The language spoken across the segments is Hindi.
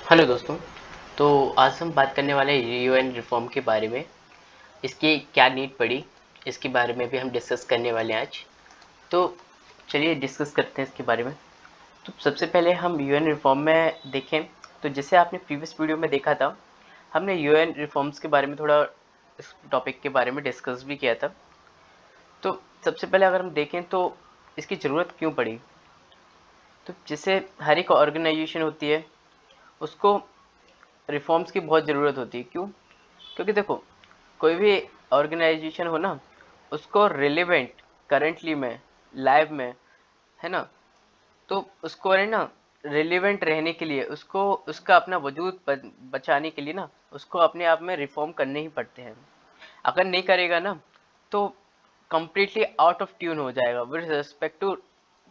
हेलो दोस्तों। तो आज हम बात करने वाले हैं यूएन रिफॉर्म के बारे में। इसकी क्या नीड पड़ी, इसके बारे में भी हम डिस्कस करने वाले हैं आज। तो चलिए डिस्कस करते हैं इसके बारे में। तो सबसे पहले हम यूएन रिफॉर्म में देखें तो जैसे आपने प्रीवियस वीडियो में देखा था, हमने यूएन रिफॉर्म्स के बारे में थोड़ा इस टॉपिक के बारे में डिस्कस भी किया था। तो सबसे पहले अगर हम देखें तो इसकी ज़रूरत क्यों पड़ी। तो जैसे हर एक ऑर्गेनाइजेशन होती है, उसको रिफॉर्म्स की बहुत ज़रूरत होती है। क्यों? क्योंकि देखो, कोई भी ऑर्गेनाइजेशन हो ना, उसको रिलेवेंट करंटली में, लाइव में, है ना, तो उसको है ना रिलेवेंट रहने के लिए, उसको उसका अपना वजूद बचाने के लिए ना, उसको अपने आप में रिफॉर्म करने ही पड़ते हैं। अगर नहीं करेगा ना, तो कम्प्लीटली आउट ऑफ ट्यून हो जाएगा with respect to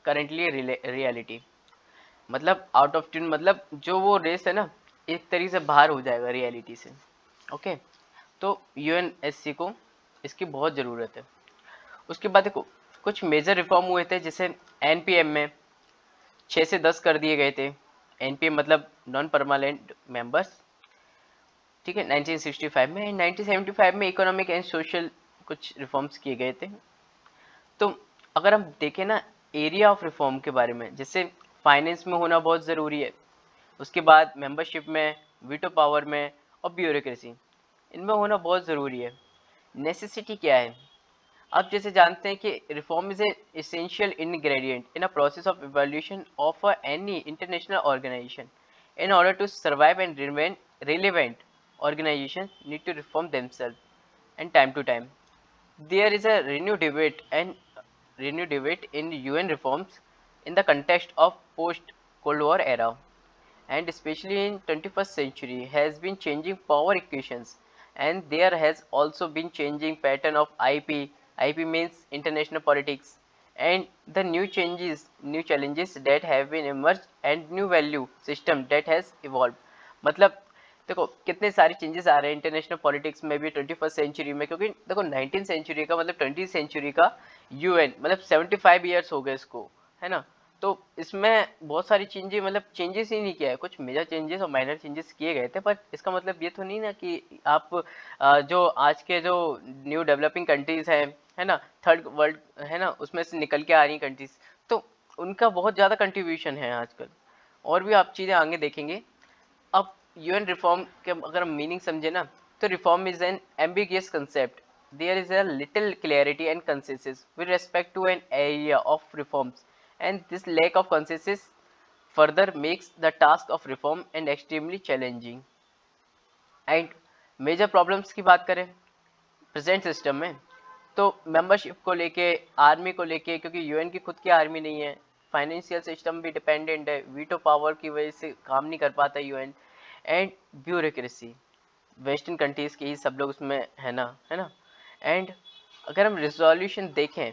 currently reality. मतलब आउट ऑफ ट्यून मतलब जो वो रेस है ना, एक तरीके से बाहर हो जाएगा रियलिटी से। ओके, तो यूएनएससी को इसकी बहुत ज़रूरत है। उसके बाद देखो, कुछ मेजर रिफॉर्म हुए थे, जैसे एनपीएम में 6 से 10 कर दिए गए थे। एनपीएम मतलब नॉन परमानेंट मेंबर्स, ठीक है, 1965 में। 1975 में इकोनॉमिक एंड सोशल कुछ रिफॉर्म्स किए गए थे। तो अगर हम देखें ना एरिया ऑफ रिफॉर्म के बारे में, जैसे फाइनेंस में होना बहुत ज़रूरी है, उसके बाद मेंबरशिप में, वीटो पावर में और ब्यूरोक्रेसी, इनमें होना बहुत ज़रूरी है। नेसेसिटी क्या है? आप जैसे जानते हैं कि reform is a essential ingredient in a process of evaluation of any international organization. In order to survive and remain relevant, organizations need to reform themselves and time to time. There is a renewed debate in UN reforms in the context of post-Cold War era, and especially in 21st century has been changing power equations, and there has also been changing pattern of IP means international politics, and the new challenges that have been emerged and new value system that has evolved. मतलब देखो कितने सारे चेंजेस आ रहे हैं इंटरनेशनल पॉलिटिक्स में भी 21st सेंचुरी में, क्योंकि देखो 19th सेंचुरी का मतलब 20th सेंचुरी का यूएन मतलब 75 ईयर्स हो गए इसको, है ना। तो इसमें बहुत सारी चेंजेस, मतलब चेंजेस ही नहीं किया है, कुछ मेजर चेंजेस और माइनर चेंजेस किए गए थे, पर इसका मतलब ये तो नहीं ना कि आप जो आज के जो न्यू डेवलपिंग कंट्रीज हैं, है ना, थर्ड वर्ल्ड, है ना, उसमें से निकल के आ रही कंट्रीज, तो उनका बहुत ज़्यादा कंट्रीब्यूशन है आजकल। और भी आप चीज़ें आगे देखेंगे। अब यूएन रिफॉर्म के अगर हम मीनिंग समझे ना, तो reform is an ambiguous concept. There is a little clarity and consensus with respect to an area of reforms, and this lack of consensus further makes the task of reform and extremely challenging. And major problems की बात करें प्रेजेंट सिस्टम में, तो मेंबरशिप को लेके, आर्मी को लेके, क्योंकि यूएन की खुद की आर्मी नहीं है, फाइनेंशियल सिस्टम भी डिपेंडेंट है, वीटो पावर की वजह से काम नहीं कर पाता UN, and bureaucracy, western countries के ही सब लोग उसमें है ना, है ना। एंड अगर हम रिजोल्यूशन देखें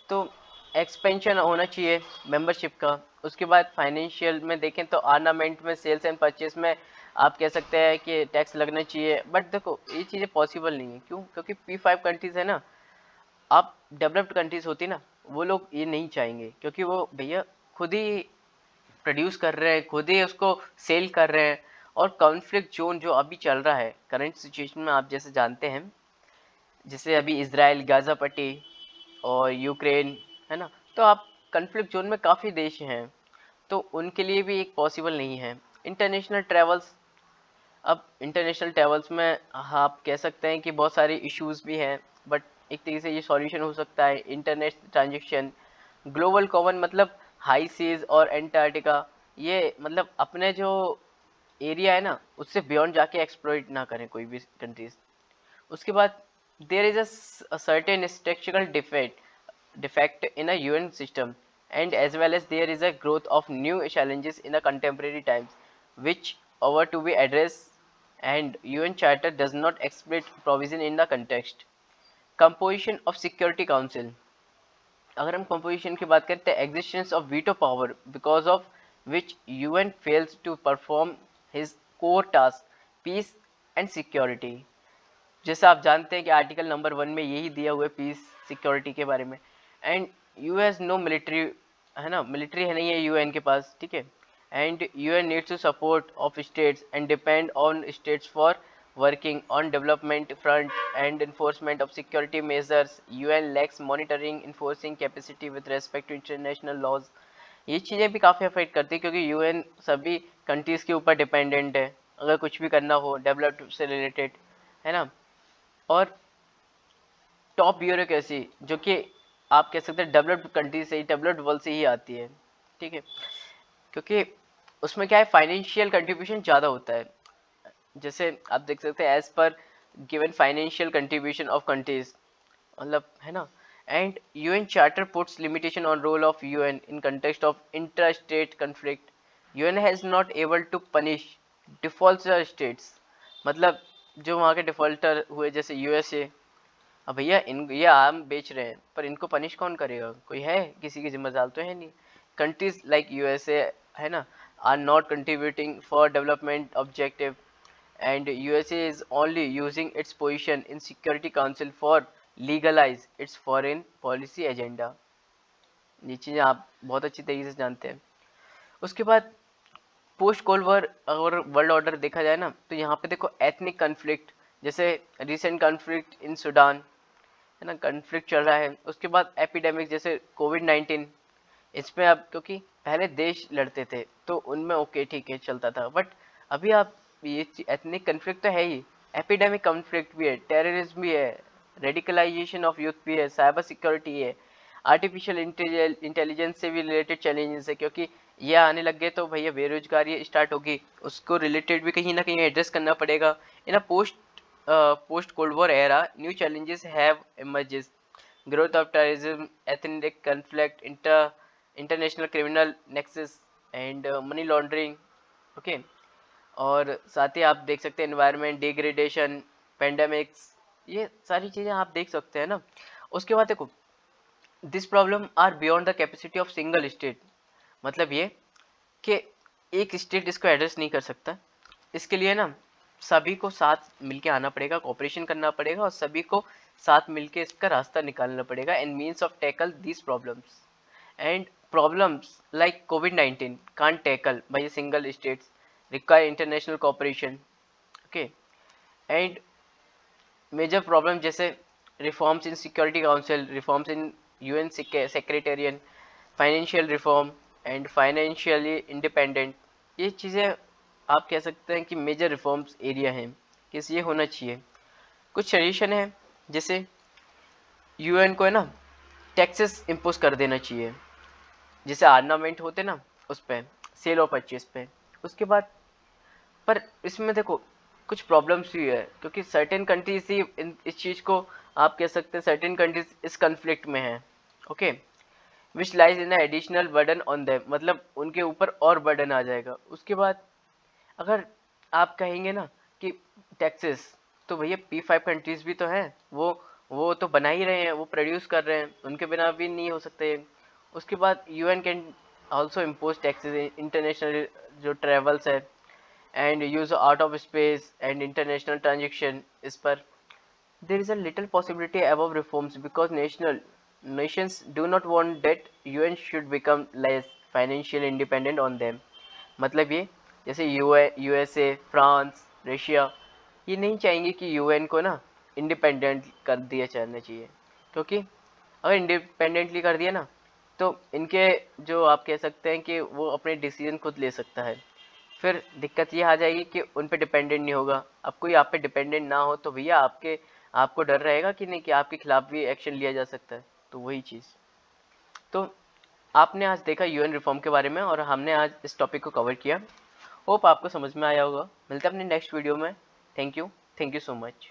तो एक्सपेंशन होना चाहिए मेंबरशिप का। उसके बाद फाइनेंशियल में देखें तो आर्नामेंट में, सेल्स एंड परचेज में आप कह सकते हैं कि टैक्स लगना चाहिए, बट देखो ये चीज़ें पॉसिबल नहीं है। क्यों? क्योंकि P5 कंट्रीज है ना, आप डेवलप्ड कंट्रीज होती ना, वो लोग ये नहीं चाहेंगे, क्योंकि वो भैया खुद ही प्रोड्यूस कर रहे हैं, खुद ही उसको सेल कर रहे हैं। और कॉन्फ्लिक्ट जोन जो अभी चल रहा है करंट सिचुएशन में, आप जैसे जानते हैं, जैसे अभी इसराइल, गाजा पट्टी और यूक्रेन, है ना, तो आप कॉन्फ्लिक्ट जोन में काफ़ी देश हैं, तो उनके लिए भी एक पॉसिबल नहीं है। इंटरनेशनल ट्रैवल्स, अब इंटरनेशनल ट्रैवल्स में हाँ, आप कह सकते हैं कि बहुत सारे इश्यूज भी हैं, बट एक तरीके से ये सॉल्यूशन हो सकता है। इंटरनेट ट्रांजेक्शन, ग्लोबल कॉमन मतलब हाई सीज और एंटार्क्टिका, ये मतलब अपने जो एरिया है ना, उससे बियॉन्ड जाके एक्सप्लॉइट ना करें कोई भी कंट्रीज। उसके बाद there is a certain structural defect in a UN system, and as well as there is a growth of new challenges in the contemporary times which are to be addressed, and UN Charter does not explicit provision in the context. Composition of Security Council, अगर हम composition की बात करते हैं, existence of veto power because of which UN fails to perform his core task, peace and security। जैसा आप जानते हैं कि आर्टिकल नंबर 1 में यही दिया हुआ है पीस सिक्योरिटी के बारे में। एंड यूएस नो मिलिट्री, है ना, मिलिट्री है नहीं है यूएन के पास, ठीक है। and UN needs to support of states and depend on states for working on development front and enforcement of security measures. UN lacks monitoring enforcing capacity with respect to international laws. ये चीज़ें भी काफ़ी अफेक्ट करती है क्योंकि यूएन सभी कंट्रीज़ के ऊपर डिपेंडेंट है अगर कुछ भी करना हो डेवलप्ड से रिलेटेड, है ना। और टॉप ब्यूरोक्रेसी जो कि आप कह सकते हैं डेवलप्ड कंट्री से ही, डेवलप्ड वर्ल्ड से ही आती है, ठीक है, क्योंकि उसमें क्या है फाइनेंशियल कंट्रीब्यूशन ज़्यादा होता है। जैसे आप देख सकते हैं as per given financial contribution of countries, मतलब है ना। And UN charter puts limitation on role of UN in context of inter state conflict. UN has not able to punish defaulter states, मतलब जो वहाँ के डिफॉल्टर हुए जैसे यूएसए, अब भैया इन ये आम बेच रहे हैं पर इनको पनिश कौन करेगा, कोई है, किसी की जिम्मेदार तो है नहीं। कंट्रीज लाइक यूएसए, है ना, are not contributing for development objective and USA is only using its position in Security Council for legalize its foreign policy agenda। ये चीज़ें आप बहुत अच्छी तरीके से जानते हैं। उसके बाद पोस्ट कोल्ड वॉर और वर्ल्ड ऑर्डर देखा जाए ना तो यहाँ पे देखो एथनिक कन्फ्लिक्ट, जैसे रिसेंट कन्फ्लिक्ट इन सूडान, है ना, कन्फ्लिक्ट चल रहा है। उसके बाद एपिडेमिक जैसे कोविड-19, इसमें अब क्योंकि पहले देश लड़ते थे तो उनमें ओके ठीक है चलता था, बट अभी आप ये एथनिक कन्फ्लिक्ट तो है ही, एपिडेमिक कन्फ्लिक्ट भी है, टेररिज्म भी है, रेडिकलाइजेशन ऑफ यूथ भी है, साइबर सिक्योरिटी है, आर्टिफिशियल इंटेलिजेंस से भी रिलेटेड चैलेंजेस है, क्योंकि ये आने लग गए तो भैया बेरोजगारी स्टार्ट होगी, उसको रिलेटेड भी कहीं ना कहीं एड्रेस करना पड़ेगा। In a post cold war era new challenges have emerges, growth of terrorism, ethnic conflict, international criminal nexus and money laundering, okay. और साथ ही आप देख सकते हैं एनवायरनमेंट डिग्रेडेशन, पेंडेमिक्स, ये सारी चीज़ें आप देख सकते हैं ना। उसके बाद देखो this problem are beyond the capacity of single state, मतलब ये कि एक स्टेट इसको एड्रेस नहीं कर सकता, इसके लिए ना सभी को साथ मिलके आना पड़ेगा, कोऑपरेशन करना पड़ेगा और सभी को साथ मिलके इसका रास्ता निकालना पड़ेगा and means of tackle this problems. And problems like covid can't tackle by a single states, require international cooperation, okay। and major problem जैसे reforms in security council, reforms in UN secretariat, financial reform and financially independent, ये चीज़ें आप कह सकते हैं कि मेजर रिफॉर्म्स एरिया हैं कि ये होना चाहिए। कुछ सजेशन है जैसे यूएन को है ना टैक्सेस इम्पोज कर देना चाहिए, जैसे आर्नामेंट होते ना उस पर, सेल और परचेज पे। उसके बाद पर इसमें देखो कुछ प्रॉब्लम्स भी है क्योंकि सर्टेन कंट्रीज ही इस चीज़ को आप कह सकते हैं, सर्टेन कंट्रीज इस कन्फ्लिक्ट में हैं, okay, which lies in additional burden on them, मतलब उनके ऊपर और बर्डन आ जाएगा। उसके बाद अगर आप कहेंगे ना कि टैक्सेस, तो भैया P5 कंट्रीज भी तो हैं, वो तो बना ही रहे हैं, वो प्रोड्यूस कर रहे हैं, उनके बिना भी नहीं हो सकते। उसके बाद UN can also impose taxes international जो ट्रेवल्स है and use out of space and international transaction, इस पर there is a little possibility above reforms because nations do not want that UN should become less financially independent on them। मतलब ये जैसे यूएसए, फ्रांस, रशिया, ये नहीं चाहेंगे कि यूएन को ना इंडिपेंडेंट कर दिया जाना चाहिए, क्योंकि अगर इंडिपेंडेंटली कर दिया ना तो इनके जो आप कह सकते हैं कि वो अपने डिसीजन खुद ले सकता है, फिर दिक्कत ये आ जाएगी कि उन पे डिपेंडेंट नहीं होगा। अब कोई आप पे डिपेंडेंट ना हो तो भैया आपको डर रहेगा कि नहीं कि आपके खिलाफ भी एक्शन लिया जा सकता है, तो वही चीज़। तो आपने आज देखा यूएन रिफॉर्म के बारे में और हमने आज इस टॉपिक को कवर किया, होप आपको समझ में आया होगा। मिलते हैं अपने नेक्स्ट वीडियो में। Thank you so much.